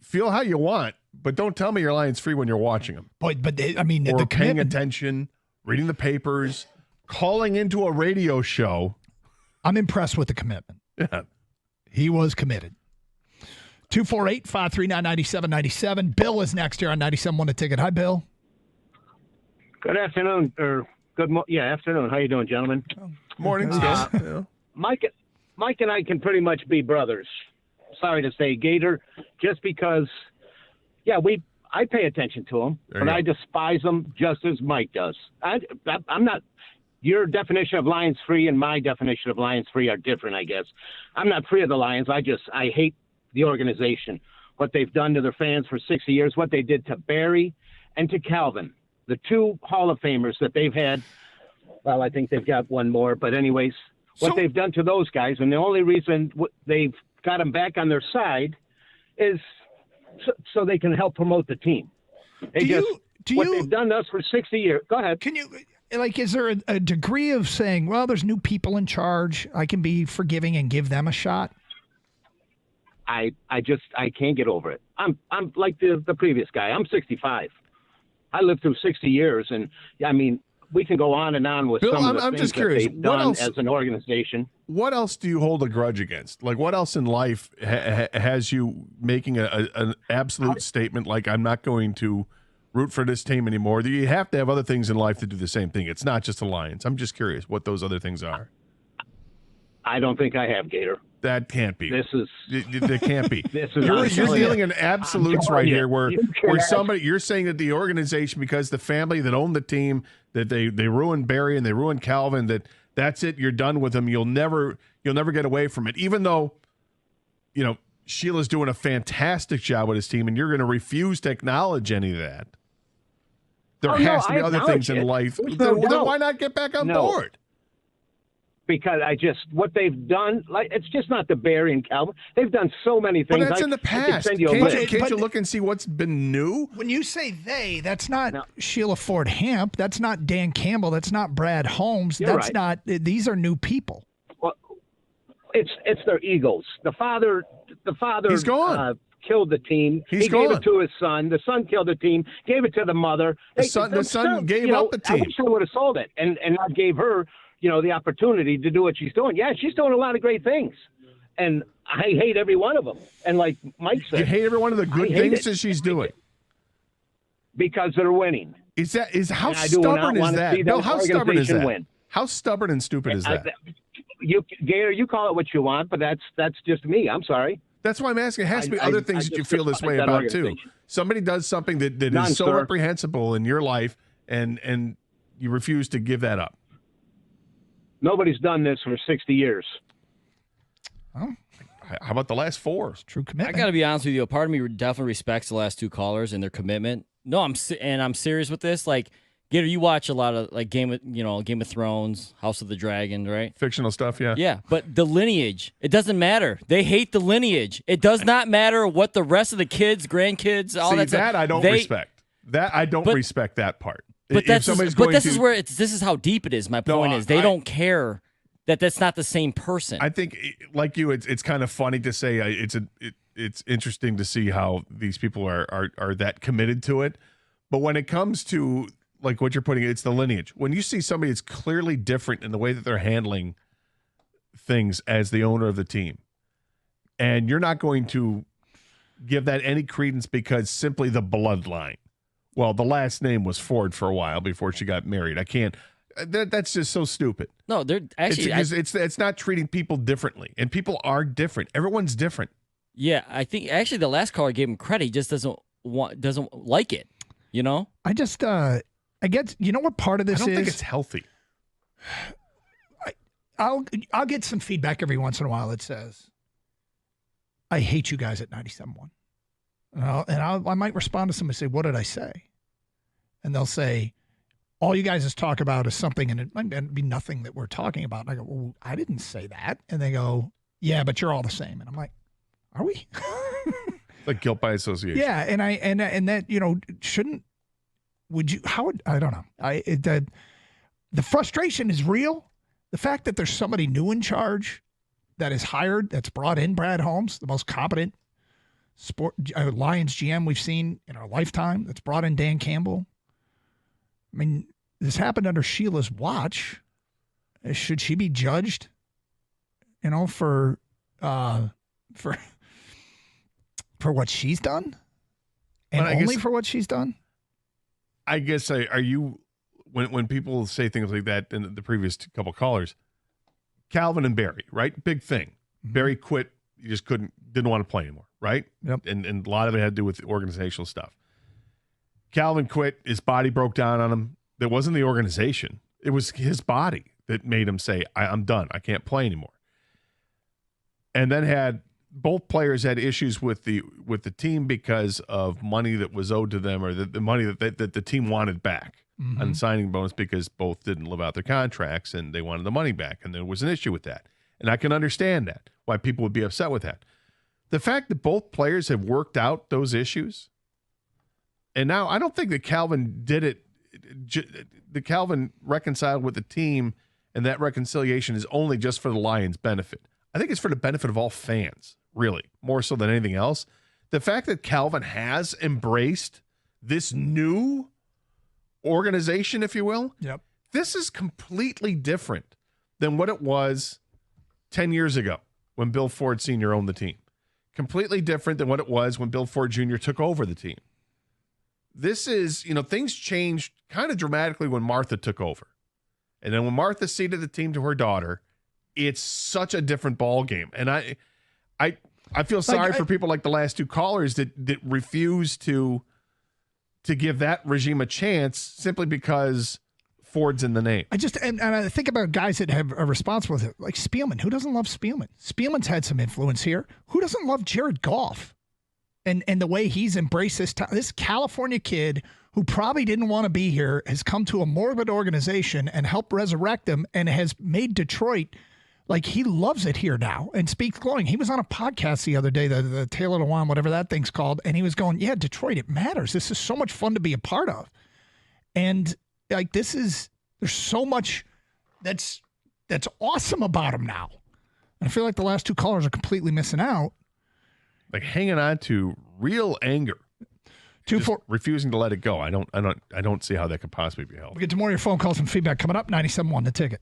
feel how you want, but don't tell me you're Lions free when you're watching them. I mean, or the paying commitment. attention, reading the papers, calling into a radio show. I'm impressed with the commitment. Yeah. He was committed. 248-539-9797. Bill is next here on 97.1 A Ticket. Hi, Bill. Good afternoon, afternoon. How you doing, gentlemen? Morning, still. Mike and I can pretty much be brothers. Sorry to say, Gator, just because, I pay attention to him, but I despise him just as Mike does. I'm not. Your definition of Lions free and my definition of Lions free are different, I guess. I'm not free of the Lions. I hate the organization, what they've done to their fans for 60 years, what they did to Barry and to Calvin, the two Hall of Famers that they've had. Well, I think they've got one more, but anyways, what they've done to those guys, and the only reason they've got them back on their side is so they can help promote the team. They've done to us for 60 years. Go ahead. Can you, is there a degree of saying, well, there's new people in charge, I can be forgiving and give them a shot? I can't get over it. I'm like the previous guy. I'm 65. I lived through 60 years, and I mean, we can go on and on with Bill, some of the I'm things just curious, that they've done as an organization. What else do you hold a grudge against? Like, what else in life has you making an absolute statement like, I'm not going to root for this team anymore? You have to have other things in life to do the same thing. It's not just the Lions. I'm just curious what those other things are. I don't think I have, Gator. That can't be. That can't be. You're dealing in absolutes right here, where somebody, you're saying that the organization, because the family that owned the team, that they ruined Barry and they ruined Calvin, that's it. You're done with them. You'll never get away from it. Even though, Sheila's doing a fantastic job with his team, and you're going to refuse to acknowledge any of that. There has to be other things in life. Then why not get back on board? Because what they've done, it's just not the Barry and Calvin. They've done so many things. But that's in the past. Can't you look and see what's been new? When you say they, that's not Sheila Ford Hamp. That's not Dan Campbell. That's not Brad Holmes. That's not. These are new people. Well, it's their egos. The father. He's gone. Killed the team. He gave it to his son. The son killed the team. Gave it to the mother. The son gave up the team. I wish I would have sold it and not gave her, the opportunity to do what she's doing. Yeah, she's doing a lot of great things, and I hate every one of them. And like Mike said, you hate every one of the good things that she's doing because they're winning. How stubborn is that? No, how stubborn is that? Win. How stubborn and stupid is that? Gator, you call it what you want, but that's just me. I'm sorry. That's why I'm asking. It has to be other things that you feel this way about too. Somebody does something that is so reprehensible in your life, and you refuse to give that up. Nobody's done this for 60 years. Oh. How about the last 4? It's true commitment. I got to be honest with you. A part of me definitely respects the last 2 callers and their commitment. No, I'm serious with this. Like, Gator, you watch a lot of like Game of Thrones, House of the Dragon, right? Fictional stuff, yeah. Yeah, but the lineage, it doesn't matter. They hate the lineage. It does not matter what the rest of the kids, grandkids, all that stuff. That I don't respect. That I don't respect that part. But this is how deep it is. My point is they don't care that's not the same person. I think, like you, it's kind of funny to say. It's interesting to see how these people are that committed to it. But when it comes to like what you're putting, it's the lineage. When you see somebody that's clearly different in the way that they're handling things as the owner of the team, and you're not going to give that any credence because simply the bloodline. Well, the last name was Ford for a while before she got married. I can't. That's just so stupid. No, they're actually it's not treating people differently, and people are different. Everyone's different. Yeah, I think actually the last caller gave him credit. He just doesn't like it. I just I get. You know what part of this is? I don't think it's healthy. I'll get some feedback every once in a while that says, "I hate you guys at 97.1," I might respond to somebody and say, "What did I say?" And they'll say, all you guys talk about is something, and it might be nothing that we're talking about. And I go, well, I didn't say that. And they go, yeah, but you're all the same. And I'm like, are we? Like guilt by association. Yeah, and that shouldn't. Would you? How would I don't know. The frustration is real. The fact that there's somebody new in charge that is hired, that's brought in Brad Holmes, the most competent Lions GM we've seen in our lifetime that's brought in Dan Campbell. I mean, this happened under Sheila's watch. Should she be judged, for what she's done? And only for what she's done? I guess, are you, when people say things like that in the previous couple callers, Calvin and Barry, right? Big thing. Mm-hmm. Barry quit. He just didn't want to play anymore, right? Yep. And a lot of it had to do with the organizational stuff. Calvin quit. His body broke down on him. It wasn't the organization. It was his body that made him say, I'm done. I can't play anymore. And then both players had issues with the team because of money that was owed to them, or the money that the team wanted back on signing bonus, because both didn't live out their contracts and they wanted the money back. And there was an issue with that. And I can understand that, why people would be upset with that. The fact that both players have worked out those issues, and now I don't think that Calvin did it, the Calvin reconciled with the team, and that reconciliation is only just for the Lions' benefit. I think it's for the benefit of all fans, really, more so than anything else. The fact that Calvin has embraced this new organization, if you will, yep, this is completely different than what it was 10 years ago when Bill Ford Sr. owned the team. Completely different than what it was when Bill Ford Jr. took over the team. This is, things changed kind of dramatically when Martha took over. And then when Martha ceded the team to her daughter, it's such a different ball game. And I feel sorry for people like the last two callers that refuse to give that regime a chance simply because Ford's in the name. And I think about guys that are responsible with it, like Spielman. Who doesn't love Spielman? Spielman's had some influence here. Who doesn't love Jared Goff? And the way he's embraced this California kid who probably didn't want to be here has come to a morbid organization and helped resurrect them, and has made Detroit, like, he loves it here now and speaks glowing. He was on a podcast the other day, the Taylor Lewan, whatever that thing's called, and he was going, yeah, Detroit, it matters. This is so much fun to be a part of. And like, there's so much that's awesome about him now. And I feel like the last two callers are completely missing out. Like hanging on to real anger. Refusing to let it go. I don't see how that could possibly be helped. We'll get to more of your phone calls and feedback coming up. 97.1 The Ticket.